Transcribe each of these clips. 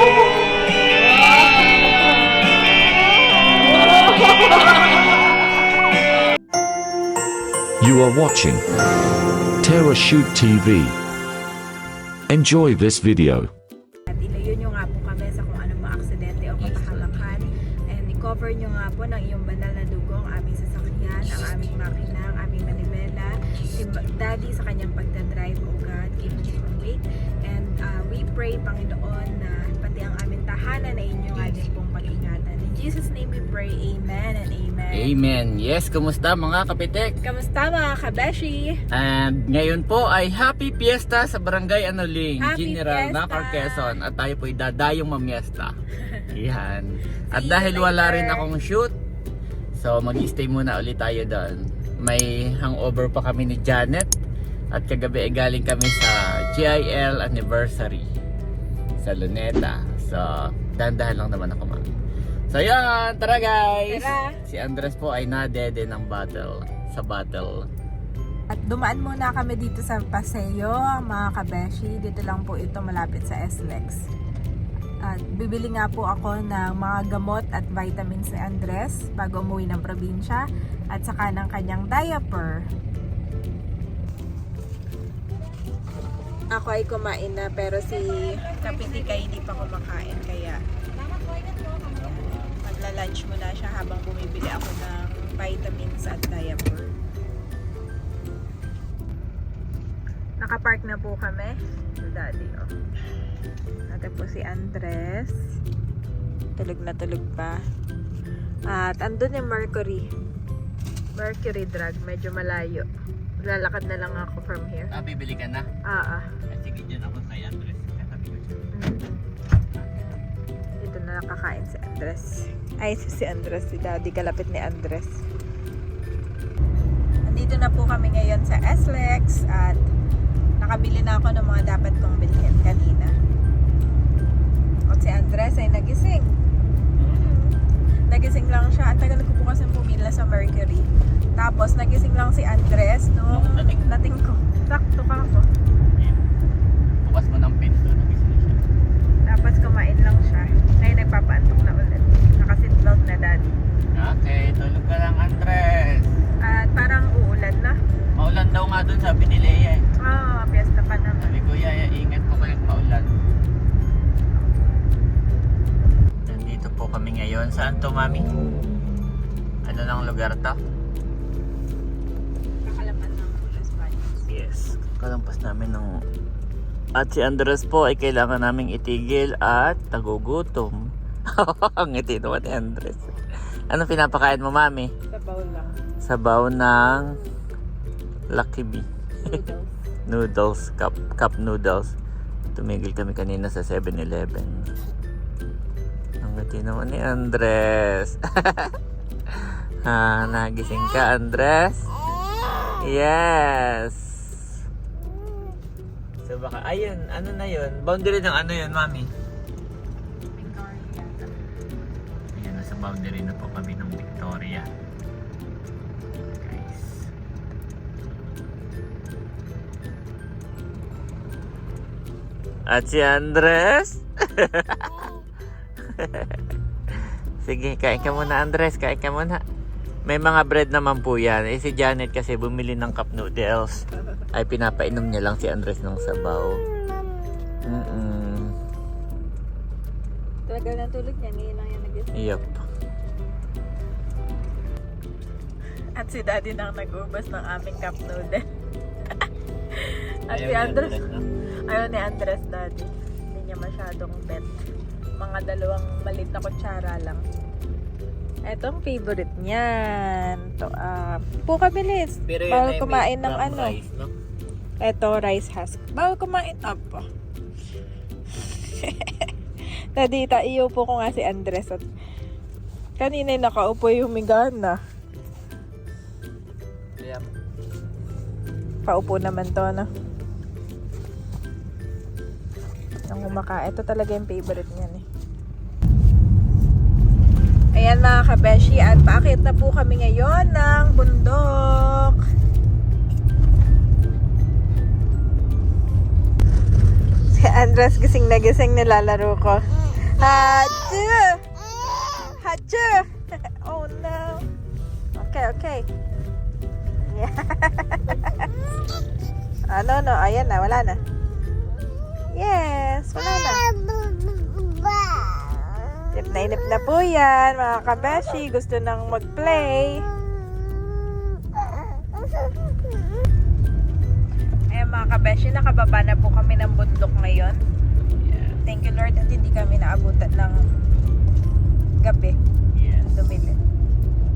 You are watching Terra Shoot TV. Enjoy this video. At ilayo nyo nga po kami sa kung anong mga aksidente o kapahamakan. And i-cover nyo nga po ng iyong banal na dugo ang aming sasakyan, ang aming makina, ang aming manibela, si Daddy sa kanyang pagdadrive, O God, keep him from faith. And we pray, Panginoon, na pati ang aming tahanan na inyo nga din pong pag-ingatan. In Jesus' name we pray, Amen and Amen. Amen. Yes, kumusta mga kapitek? Kamusta mga kabeshi? And ngayon po ay Happy Fiesta sa Barangay Anuling, Happy General Fiesta! Nakar, Quezon. At tayo po'y dadayong mamiesta. Yan. At See you dahil wala later. rin akong shoot, so mag-stay muna ulit tayo doon. May hangover pa kami ni Janet. At kagabi ay galing kami sa GIL anniversary sa Luneta. So, dahan-dahan lang naman ako mami. So yan, tara guys! Tara! Si Andres po ay nadede ng sa battle. At dumaan muna kami dito sa Paseo, mga kabeshi. Dito lang po ito malapit sa SLEX. At bibili nga po ako ng mga gamot at vitamins ni Andres bago umuwi ng probinsya. At saka ng kanyang diaper. Ako ay kumain na pero si Kapitika hindi pa kumakain kaya magla-lunch muna siya habang bumibili ako ng vitamins at diaper. Nakapark na po kami. Si Daddy, oh. Natin po si Andres. Tulog na tulog pa. At andun yung Mercury drug. Medyo malayo. Lalakad na lang ako from here. Bibili ka na? Sige, dyan ako kay Andres. Katabi ko siya. Dito na nakakain si Andres. Ay, si Andres. Si Daddy, kalapit ni Andres. Nandito na po kami ngayon sa SLEX at nakabili na ako ng mga dapat kong bilhin kanina. At si Andres ay nagising. Nagising lang siya. Ang tagal ko po kasi pumila sa Mercury. Tapos nagising lang si Andres nung nating ko. Sakto ka ako. Bukas mo ng pinto, nagising siya. Tapos kumain lang siya. Ngayon nagpapaantok na ulit. Naka-seatbelt na Daddy. Okay, tulog ka lang Andres. At parang uulan na. Maulan daw nga dun, sabi ni Leia eh. Piyesta pa naman. Sabi ko, Yaya, ingat po kayong maulan. Nandito po kami ngayon. Saan to, Mami? Ano nang lugar to? Kakalaman ng Las Baños. Yes, kalampas namin ng... At si Andres po ay kailangan naming itigil at nagugutom. Ang ngiti naman ni Andres. Ano pinapakain mo, Mami? Sabaw lang. Sabaw ng Lucky Bee. Noodles. Noodles, cup noodles. Tumigil kami kanina sa 7-Eleven. Ang ngiti naman ni Andres. Nagising ka, Andres? Yes. So baka, ayun, ano na yun? Boundary ng ano yun, Mami? Victoria. Ayan, nasa boundary na po kami ng Victoria. Guys. At si Andres? Sige, kain ka muna, Andres. Kain ka muna. May mga bread naman po yan. Si Janet kasi bumili ng cup noodles. Ay pinapainom niya lang si Andres ng sabaw. Talaga ng tulog niya. Ngayon lang yan nagising. Yup. At si Daddy nang nag-ubas ng aming cup noodle. At si Andres. Ayaw ni Andres, Daddy. Hindi niya masyadong bet. Mga dalawang maliit na kutsara lang. Etong favorite niyan. Ito, puka bilis. Bawal kumain ng ano. Rice, no? Ito, rice husk. Bawal kumain. Apa. Daddy, iyo po ko nga si Andres. At kanina nakaupo yung migana. Yep. Paupo naman to, no? Ang kumakain. Ito talaga yung favorite niyan eh. Ayan mga kabeshi, at paakit na po kami ngayon ng bundok. Si Andres gising na gising, nilalaro ko. Hachu! Hachu! Oh no. Okay. Yeah. No. Ayan na, wala na. Yes, wala na. Inip na po yan, mga kabeshi. Gusto nang mag-play. Ayan mga kabeshi, nakababa na po kami ng bundok ngayon. Thank you Lord at hindi kami naabutan ng gabi. Yes. Dumilit.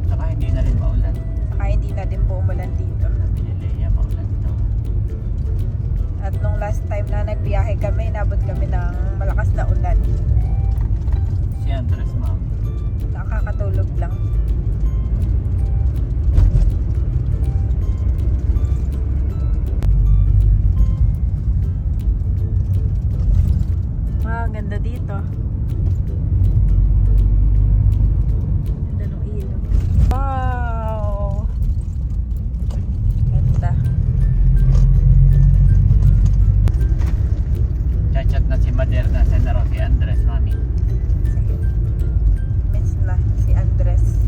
Saka hindi na rin maulan. Saka hindi na din po umulan dito. Sabi ni Leia, maulan daw. At nung last time na nagbiyahe kami, inabot kami ng malakas na ulan. Si Andres, ma'am. Nakakatulog lang. Ang ganda dito. Ganda ng ilog. Wow! Ganda. Chat na si Maderna, saan na raw si Andres, mami? Sige. Miss na si Andres.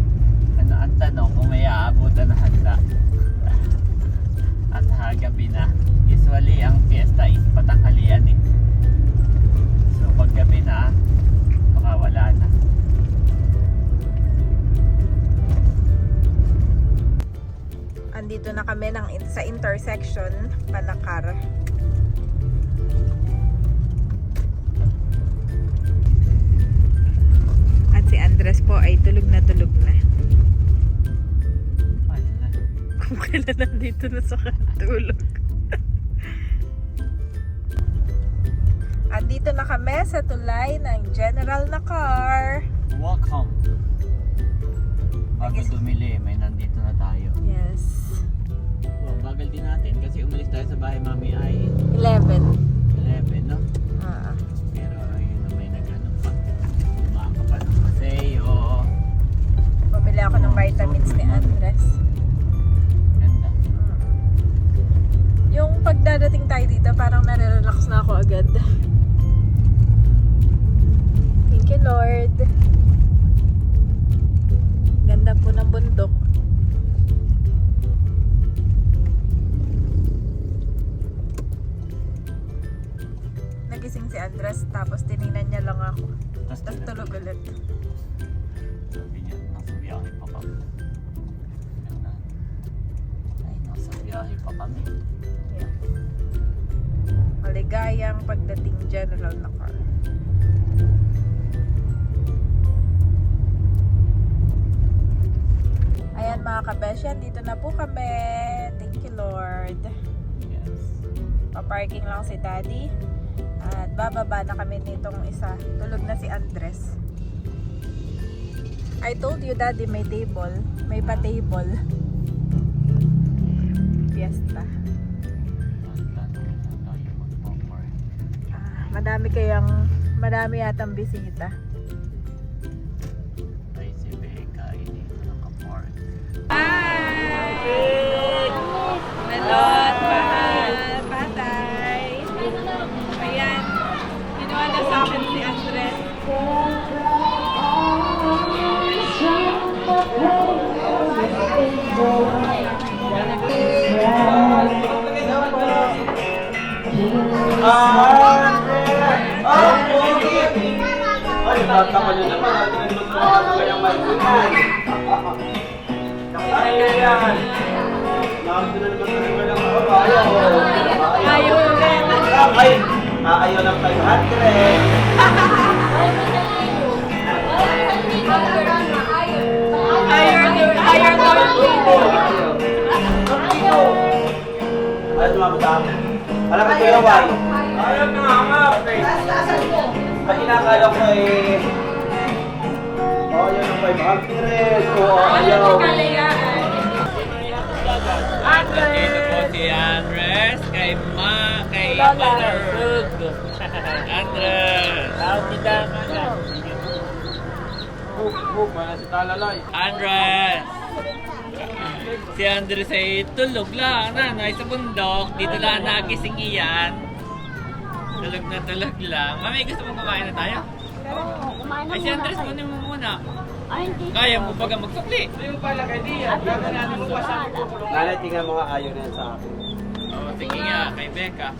Ano ang tanong kung may aabutan na handa? At hagabi na. Usually, ang fiesta is patanghalian eh. So, paggabi na, baka wala na. Andito na kami sa intersection Panakar. At si Andres po ay tulog na tulog na. Ano na? Kung kailan nandito na sa katulog. Andito na kami sa tulay ng General na car. Welcome! Bago dumili, may nandito na tayo. Yes. Wow, bagal din natin kasi umalis tayo sa bahay mami ay 11. 11, no? Ah. Pero ayun na may nagano pa. Umaga pa ng paseo. Bumili ako ng vitamins ni Andres. Ganda. Yung pagdadating tayo dito, parang nare-relax na ako agad. Thank you, Lord. Ganda po ng bundok. Nagising si Andres, tapos tinignan niya lang ako. Tapos tulog ulit. Sabi niya, nasa biyahe pa kami. Ganda. Ay, nasa biyahe pa kami. Yeah. Maligayang pagdating General na car. Ayan mga kabesyan, dito na po kami. Thank you Lord. Yes. Pa-parking lang si Daddy. At bababa na kami nitong isa. Tulog na si Andres. I told you Daddy may table. May pa-table. Fiesta. Madami yatang bisita. Ay, si Becca ay dito naka-park. Hi! Melot, mahal, patay. Ayan, ginawa na sa akin si Andres. Ay, tatama nyo naman. Tinanong mo naman kayang malikunan. Ayaw yan. Nakakita na naman kami ng ayaw. Ayaw ulit. Ay, ayaw ng 500. Ayaw daw yung video. Ayaw tumabot ako. Alam ko yung why. Ayaw na nga. Ang inakala ko eh. Ayaw ng 500. O ayaw. Dito po si Andres, kay Mother Rug. Andres! Tawag kita mga. Mana si Talalay. Andres! Si Andres ay tulog lang, nanay sa bundok. Dito lang nagising iyan. Tulog na tulog lang. Mami, gusto mo kumain na tayo? Ay, si Andres, kunin mo muna. Ay, hindi. Kaya mo baga magsukli. Yung pala kay Dia. Gagananin mo pa sa Nanay, tingnan mo nga ayaw na yan sa akin. Oo, sige nga, kay Becca.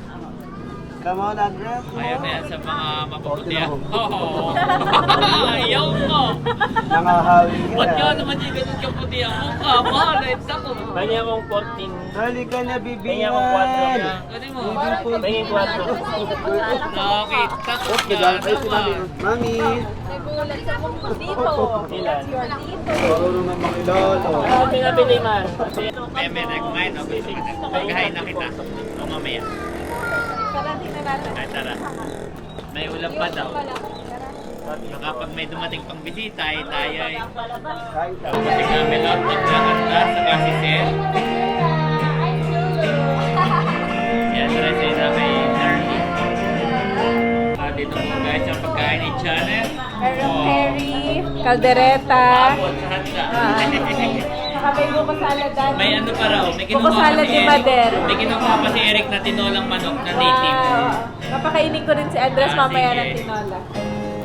Come on, Andres. Ayaw na yan sa mga mapaputihan. Oo. Ayaw mo. Nangahawi ka. Ba't nga naman di ganun kaputi ang mukha? Mahalit ako. Kanya mong 14. Dali ka na, bibingan. Kanya mong 4. Gani mo. Kanya 4. Nakita ko Okay, yan. ay, sinabi, Mami, Nagulat ako dito. Ilan? That's your dito. marunong na makilala. Ano pinabili man? Meme, nagkumain ako. Magkahain na kita. O mamaya. Karating na natin. Ay, tara. May ulam pa daw. Baka pag may dumating pang bisita, ay tayo ay... Kain ka. Kasi kami lot magkakanta sa kasi Sel. Yan, tara sa ina kay Darlie. Dito po guys ang pagkain ni Janet. Meron curry, kaldereta, Abot sa handa. saka may buko salad dati. May ano pa raw, may Buko kinuha pa salad si ni Eric. Mader. May kinuha pa si Eric na tinolang manok na native. Papakainin ko rin si Andres Ah, mamaya sige. ng tinola.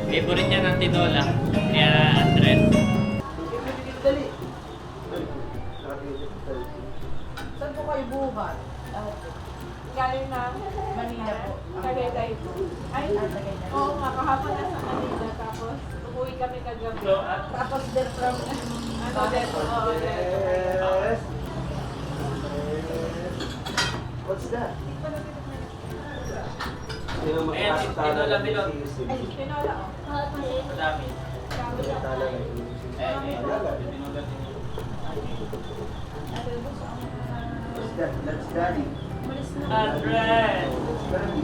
Favorite niya ng tinola. Ni Andres. Dali. Saan po kayo buhat? Galing na Manila po. Tagaytay po. Ay, oo nga, kahapon na sa Manila. Tapos, umuwi kami kagabi. Tapos, then from, ano, then, oo, Yes. What's that? Sino Ayan, magkakasala tinola ng bilog. sisig? Ay, tinola, oh. Madami. Magkakasala ng What's that? That's daddy. Andres! Daddy.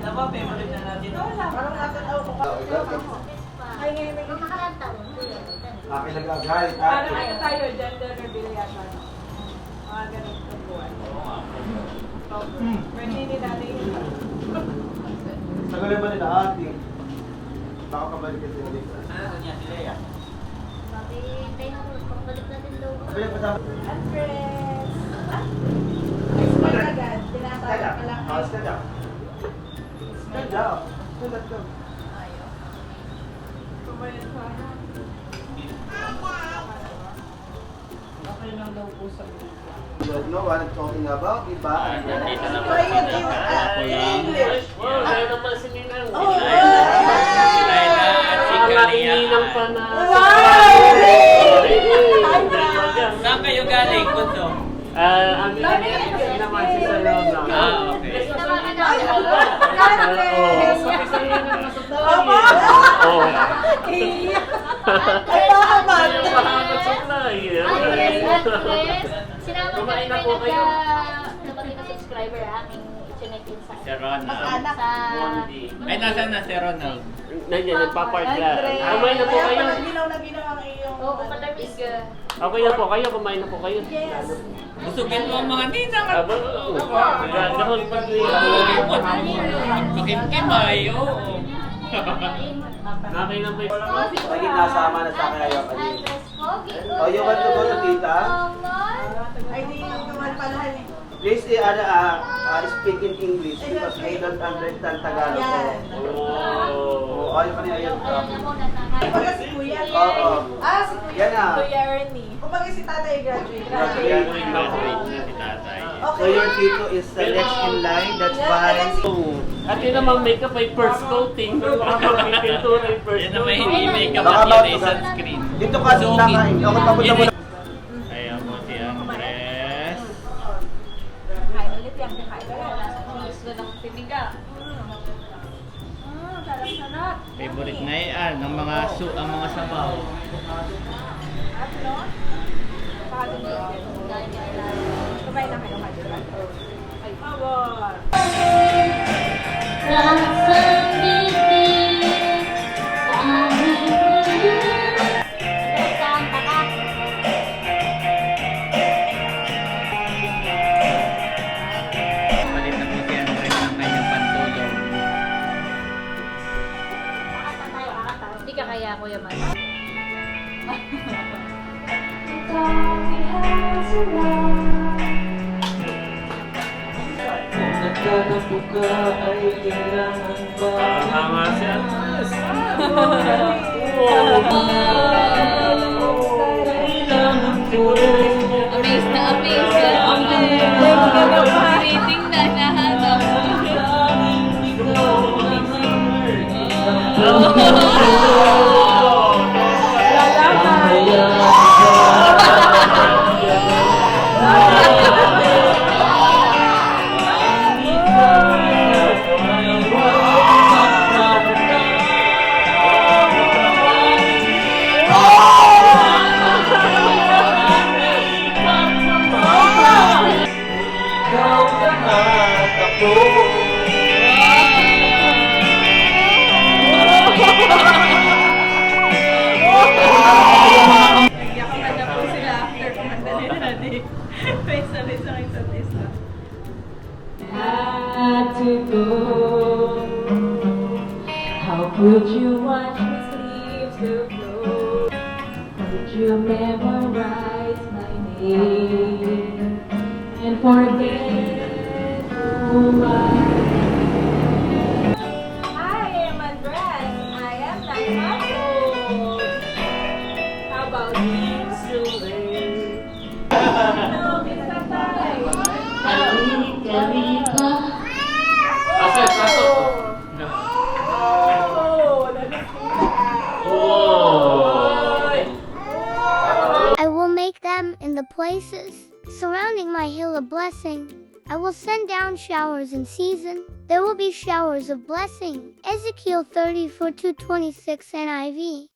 Nako, favorite na natin. Parang natin, ko Ay, ngayon, may Akin nagagalit. Parang ano tayo, gender reveal yata. Mga ganun sa buwan. Pwede hindi natin yun. Tagalin ba nila ate? Baka kabalik kasi ulit. Ano niya si Lea? Kabalik pa sa... Andres! Ay, smile agad. Tinatawag ka lang. Stand up. Stand up. Stand up. Kumain ka. You don't know what I'm talking about, di ba? Nandito na po si Nika. Ako lang. Wow, kaya naman si Ninang. Si Laila at si Kalia. Ninang pa na. Saan kayo galing, Kundo? Amin naman si Salona. Ah, okay. Oo. Ay, mahaman! Mahamat supply. Sinama Kumain na kami po kayo. nagka na subscriber aming chinekin sa Si Ronald. sa Ay, nasaan na si Ronald? Nandiyan, nagpa-park lang. Kumain na po kayo. Ginaw na ginaw ang iyong... Oo, palamig. Okay na po kayo, kumain na po kayo. Yes! Busugin mo ang mga ninang. Aba, oo. Gagahon pag Makimkimay, oo. nakay na po yung... Lagi nasama na sa akin ayaw kanina. Oh, you want to go to tita? Ay, di yung naman palahan eh. Please speak in English because I don't understand Tagalog. Yan. Oh, ayaw kanina ayaw. Kumbaga si Kuya. Oo. Ah, si Kuya. Yan na. Kuya Ernie. Kumbaga si Tatay graduate. Graduate na si tatay. So your tito is the next in line, that's why. At yun namang makeup ay first coating. Pintura yung first Yan naman coating. hindi makeup Baka at ba- yun ay sunscreen. Dito ka nakain. Ako papunta mo na. Ayan po si Andres. Kain ulit yan. Kain ulit. Gusto ng tiniga. Sarap-sarap. Favorite na yan, ng mga ang mga sabaw. At no? Kumain na kayo. Ay, power! Palit na po si Andres ng kanyang pantulong. Hindi ka kaya, Kuya Man. Parang hanga si Andres. Amaze na amaze. Rating na nahanap. Nagyakan na po sila after kumanta nila di. May sabi sa isa't isa. Had to go. How could you watch me sleep so close? Could you memorize my name and forget who I am? I am Andres. I am 9 months old. How about you? No, kita tayo. Pasok, pasok. I will make them in the places surrounding my hill of blessing. I will send down showers in season. There will be showers of blessing. Ezekiel 34:2-26 NIV.